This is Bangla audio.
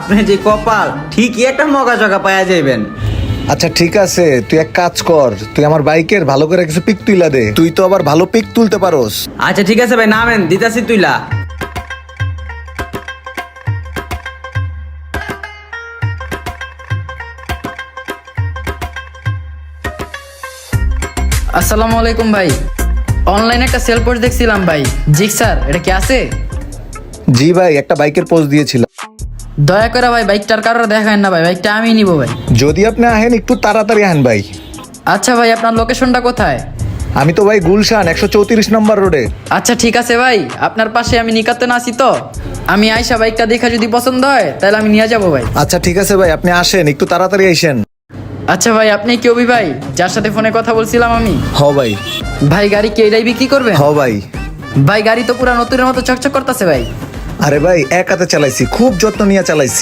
আপনি যে কপাল ঠিকই একটা মগা জগা পাওয়া যাইবেন। আচ্ছা ঠিক আছে, তুই এক কাজ কর, তুই আমার বাইকের ভালো করে কিছু পিক তুইলা দে, তুই তো আবার ভালো পিক তুলতে পারোস। আচ্ছা ঠিক আছে ভাই, নামেন, দিতাছি তুইলা। আসসালামু আলাইকুম ভাই, অনলাইনে একটা সেল পোস্ট দেখছিলাম ভাই। জি স্যার, এটা কি আছে? জি ভাই, একটা বাইকের পোস্ট দিয়েছিল। দয়া করে ভাই বাইকটার কারোর দেখায় না ভাই, বাইকটা আমি নিব ভাই। যদি আপনি আহেন একটু তাড়াতাড়ি আহেন ভাই। আচ্ছা ভাই, আপনার লোকেশনটা কোথায়? আমি তো ভাই গুলশান 134 নম্বর রোডে। আচ্ছা ঠিক আছে ভাই, আপনার পাশে আমি নিকাতে না আছি তো, আমি আইসা বাইকটা দেখা যদি পছন্দ হয় তাহলে আমি নিয়ে যাবো ভাই। আচ্ছা ঠিক আছে ভাই, আপনি আসেন, একটু তাড়াতাড়ি আইসেন। আচ্ছা ভাই, আপনি কি অভি ভাই যার সাথে ফোনে কথা বলছিলাম আমি? হ ভাই। ভাই গাড়ি কি এটাই বিক্রি করবেন? হ ভাই। ভাই গাড়ি তো পুরা নতুনের মতো চকচক করতেছে ভাই। আরে ভাই এক হাতে চালাইছি, খুব যত্ন নিয়ে চালাইছি।